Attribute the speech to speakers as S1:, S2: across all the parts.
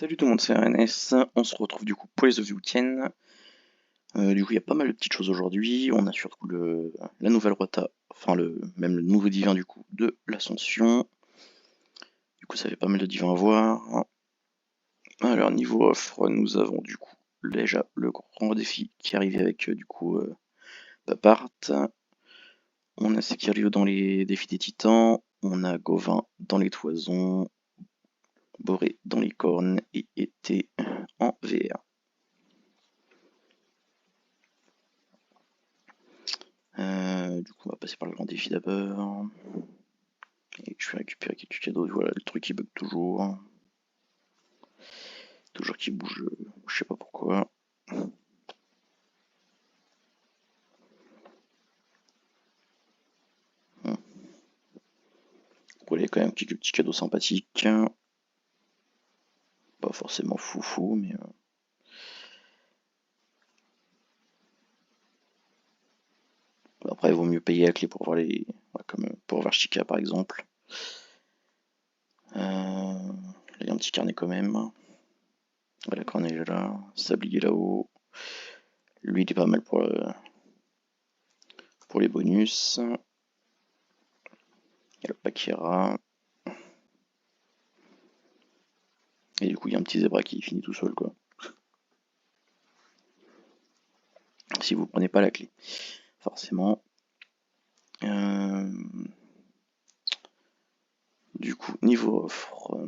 S1: Salut tout le monde, c'est RNS. On se retrouve du coup pour les œufs du week-end. Du coup, il y a pas mal de petites choses aujourd'hui. On a surtout la nouvelle rota, enfin même le nouveau divin du coup de l'Ascension. Du coup, ça fait pas mal de divins à voir. Alors, niveau offre, nous avons du coup déjà le grand défi qui arrive avec Papart. On a Sekiryu dans les défis des titans. On a Gauvin dans les toisons. Boré dans les cornes et été en VR. Du coup, on va passer par le grand défi d'abord. Et je vais récupérer quelques cadeaux. Voilà, le truc qui bug toujours. Toujours qui bouge, je sais pas pourquoi. Voilà, il y a quand même quelques petits cadeaux sympathiques. Pas forcément foufou, mais. Après, il vaut mieux payer la clé pour voir les. Ouais, comme pour voir Chica par exemple. Il y a un petit carnet quand même. Voilà, le carnet est là. Sablier là-haut. Lui, il est pas mal pour les bonus. Il y a le Pakira. Et du coup, il y a un petit zébra qui finit tout seul, quoi. Si vous prenez pas la clé, forcément. Du coup, niveau offre,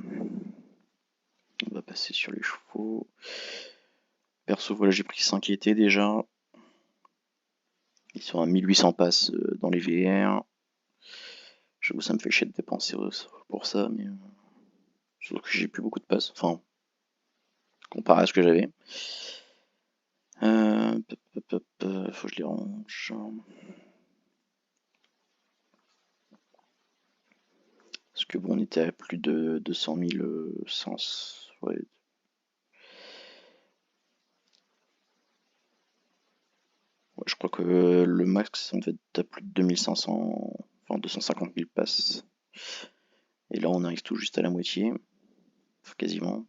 S1: on va passer sur les chevaux. Perso, voilà, j'ai pris 5 étés déjà. Ils sont à 1800 passes dans les VR. J'avoue, ça me fait chier de dépenser pour ça, mais surtout que j'ai plus beaucoup de passes. Enfin, comparé à ce que j'avais. Faut que je les range. Parce que bon, on était à plus de 200 000 sens. Ouais. Ouais, je crois que le max, on devait être à plus de 2500, enfin 250 000 passes. Et là, on arrive tout juste à la moitié, enfin, quasiment.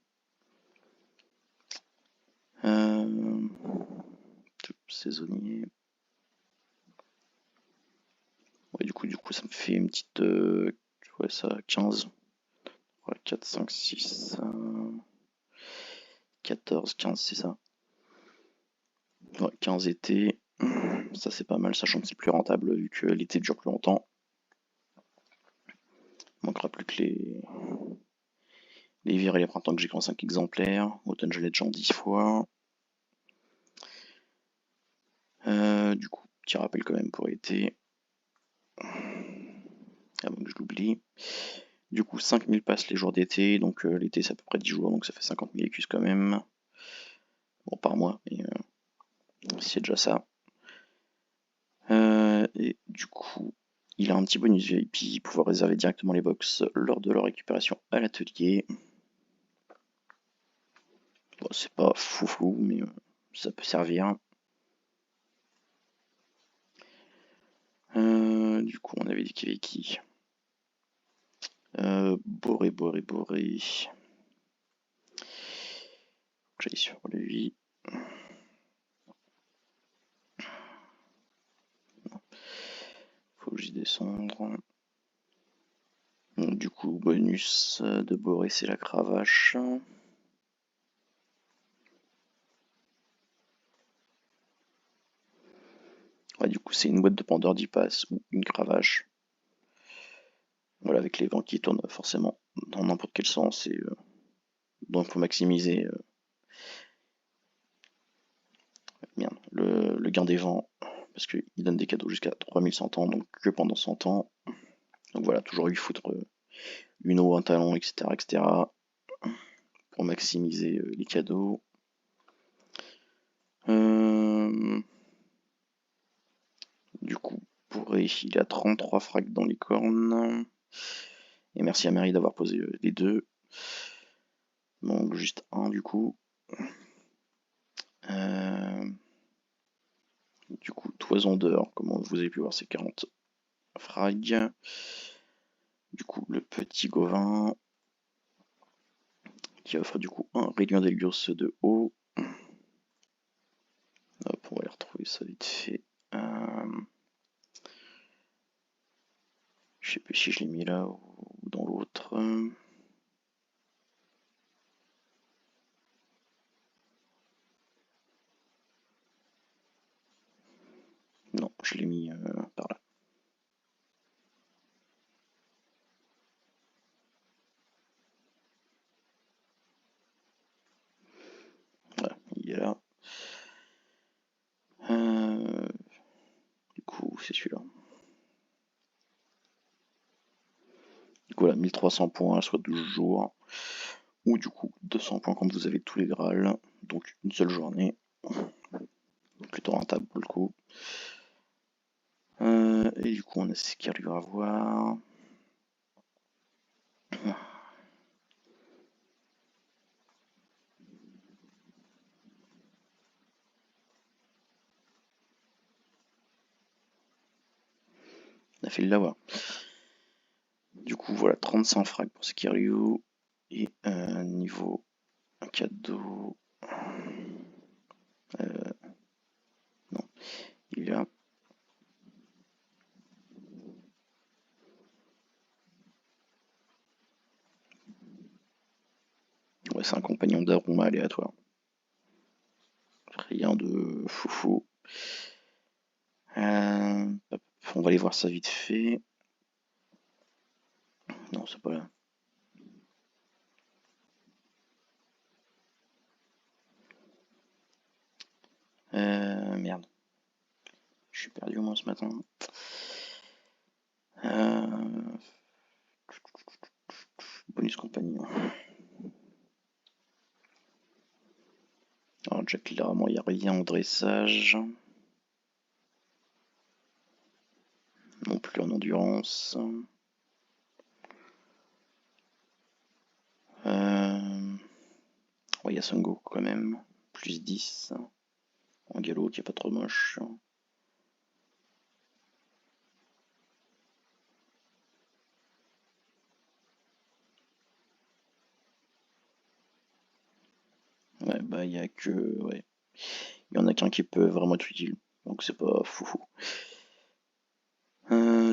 S1: Euh, Saisonnier. Ouais, du coup, ça me fait une petite. Ouais, ça, 15. Ouais, 4, 5, 6. 14, 15, c'est ça. Ouais, 15 été. Ça, c'est pas mal, sachant que c'est plus rentable vu que l'été dure plus longtemps. Il manquera plus que les hivers et les printemps que j'ai qu'en 5 exemplaires. Automne, je l'ai déjà en 10 fois. Du coup, petit rappel quand même pour été. Avant que je l'oublie. Du coup, 5000 passes les jours d'été, donc l'été c'est à peu près 10 jours, donc ça fait 50 000 écus quand même. Bon, par mois, mais c'est déjà ça. Et du coup, il a un petit bonus VIP, pouvoir réserver directement les box lors de leur récupération à l'atelier. Bon, c'est pas foufou, mais ça peut servir. Du coup, on avait dit qu'il y avait qui Boré. J'allais sur lui. Faut que j'y descende. Donc, du coup, bonus de Boré, c'est la cravache. Ouais, du coup, c'est une boîte de Pandore 10 passes ou une cravache. Voilà, avec les vents qui tournent forcément dans n'importe quel sens. Et donc, il faut maximiser le gain des vents. Parce qu'il donne des cadeaux jusqu'à 3100 ans, donc que pendant 100 ans. Donc voilà, toujours lui foutre une eau, un talon, etc. etc. pour maximiser les cadeaux. Du coup, il a 33 frags dans les cornes. Et merci à Mary d'avoir posé les deux. Donc juste un du coup. Du coup, toison d'or, comme vous avez pu voir, c'est 40 frags. Du coup, le petit Gauvin. qui offre du coup un Réunion d'Hélios de haut. Hop, on va aller retrouver ça vite fait. Je sais plus si je l'ai mis là ou dans l'autre. Non, je l'ai mis par là. Voilà, il est là. Du coup, c'est celui-là. Du coup, là, 1300 points, soit 12 jours. Ou du coup, 200 points quand vous avez tous les Graals. Donc, une seule journée. Plutôt rentable pour le coup. Et du coup, on a ce qu'il y a à voir. On a fait le lava. Du coup, voilà, 35 frags pour Skiryu. Et niveau cadeau. Non, il y a. Ouais, c'est un compagnon d'Aruma aléatoire. Rien de foufou. On va aller voir ça vite fait. Non, c'est pas là. Merde. Je suis perdu au moins ce matin. Bonus compagnon. Alors, déjà clairement, il n'y a rien en dressage. Non plus en endurance. Ouais, il y a Son Goku quand même. Plus 10. En galop qui est pas trop moche. Ouais, bah il y a que. Ouais. Il y en a qu'un qui peut vraiment être utile. Donc c'est pas foufou.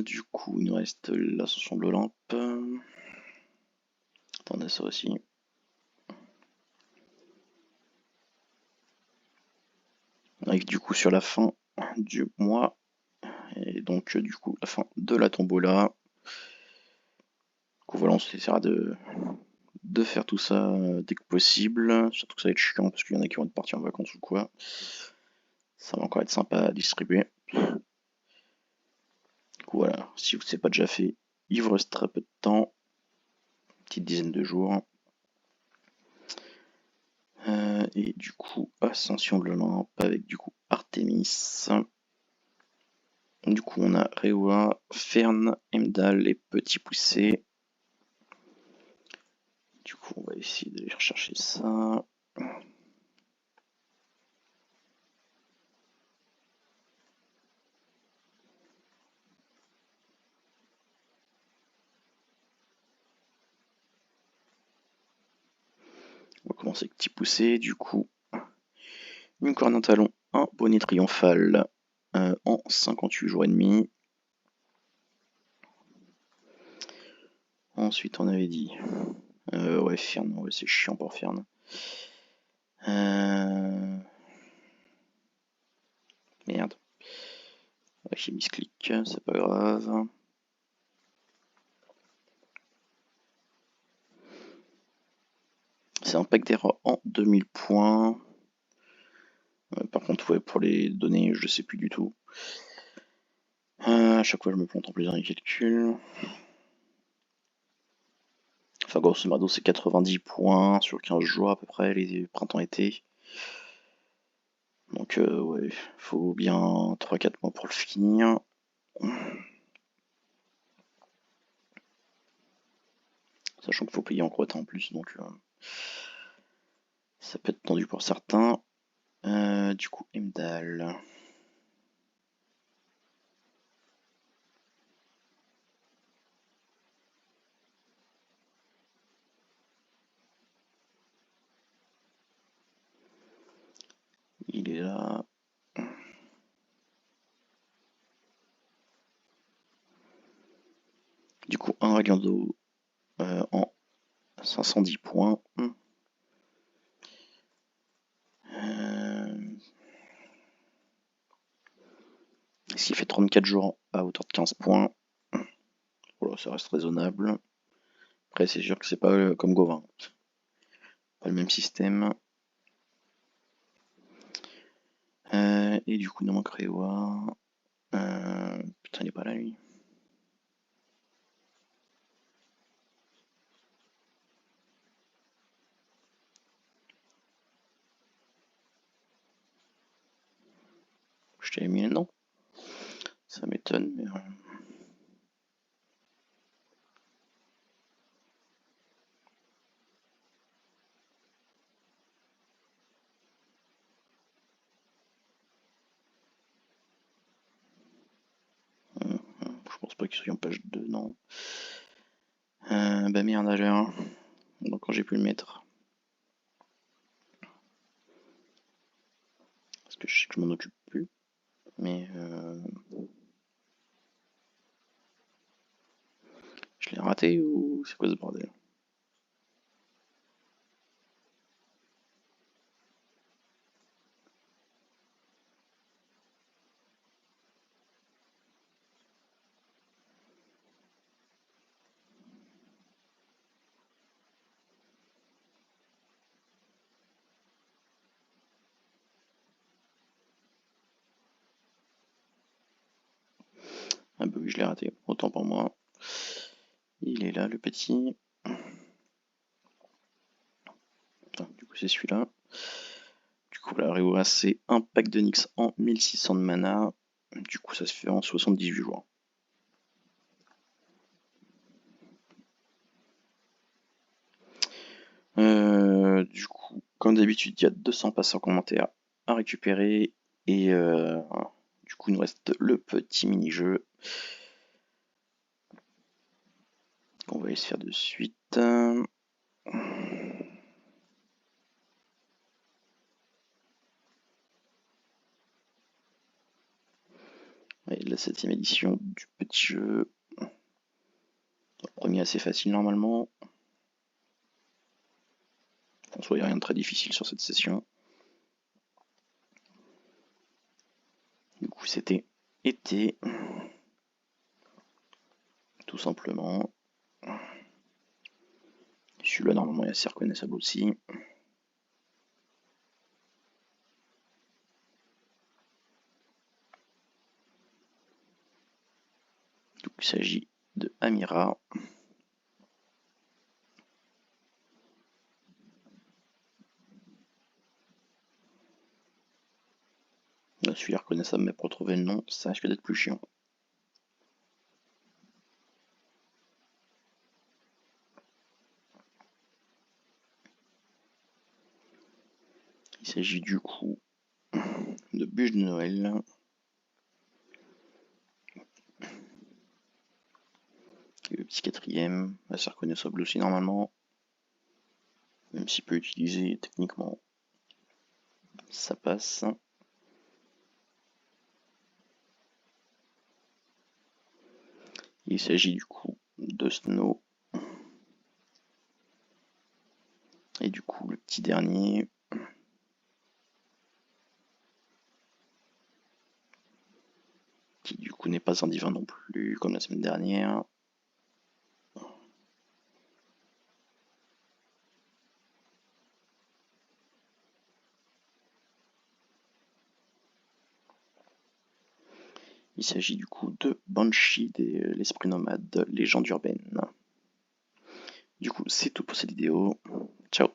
S1: Du coup, il nous reste l'ascension de l'Olympe. On a ça aussi. Avec du coup sur la fin du mois. Et donc du coup la fin de la tombola. Du coup voilà, on essaiera de faire tout ça dès que possible. Surtout que ça va être chiant parce qu'il y en a qui vont être partis en vacances ou quoi. Ça va encore être sympa à distribuer. Du coup voilà, si vous ne pas déjà fait, il vous reste très peu de temps. Une petite dizaine de jours. Et du coup, Ascension de l'Olympe avec du coup Artemis. Du coup, on a Rewa, Fern, Emdal, les petits poussés. Du coup, on va essayer d'aller rechercher ça. On va commencer avec petit poussé. Du coup, une corne d'un talon, un bonnet triomphal en 58 jours et demi. Ensuite, on avait dit. Ouais, Fern, ouais, c'est chiant pour Fern. Merde. Ouais, j'ai mis ce clic, c'est pas grave. C'est un pack d'erreur en 2000 points. Par contre, ouais, pour les données, je sais plus du tout. À chaque fois, je me plante en plusieurs les calculs. Enfin, grosso modo, c'est 90 points sur 15 jours à peu près, les printemps-été. Donc, ouais, faut bien 3-4 mois pour le finir. Sachant qu'il faut payer en quota en plus, donc ça peut être tendu pour certains. Du coup, Emdal. il est là. Du coup, un radiant d'eau en 510 points. Ce qui fait 34 jours à hauteur de 15 points. Voilà, ça reste raisonnable. Après, c'est sûr que c'est pas comme Gauvin. Pas le même système. Et du coup, non, Créois. Putain, il est pas là, lui. Je t'avais mis là-dedans. Ça m'étonne, mais... je pense pas qu'il soit en page 2, non. Bah merde, alors. Donc quand j'ai pu le mettre. Parce que je sais que je m'en occupe plus. Mais je l'ai raté ou c'est quoi ce bordel? Ah bah oui, je l'ai raté. Autant pour moi. Il est là, le petit. Ah, du coup, c'est celui-là. Du coup, la Rewa, c'est un pack de Nyx en 1600 de mana. Du coup, ça se fait en 78 jours. Du coup, comme d'habitude, il y a 200 passants commentaires à récupérer. Et du coup, il nous reste le petit mini-jeu qu'on va aller se faire de suite. Et la 7ème édition du petit jeu. Le premier assez facile normalement. En soi, il n'y a rien de très difficile sur cette session. Du coup, c'était été. Tout simplement. Celui-là, normalement, est assez reconnaissable aussi. Donc, il s'agit de Amira. Celui-là reconnaissable, mais pour trouver le nom, ça risque d'être plus chiant. Il s'agit du coup de bûche de Noël. Et le petit quatrième, assez reconnaissable aussi normalement. Même s'il peut utiliser techniquement, ça passe. Il s'agit du coup de Snow. Et du coup, le petit dernier, qui du coup n'est pas un divin non plus, comme la semaine dernière. Il s'agit du coup de Banshee, l'esprit nomade, légende urbaine. Du coup, c'est tout pour cette vidéo. Ciao.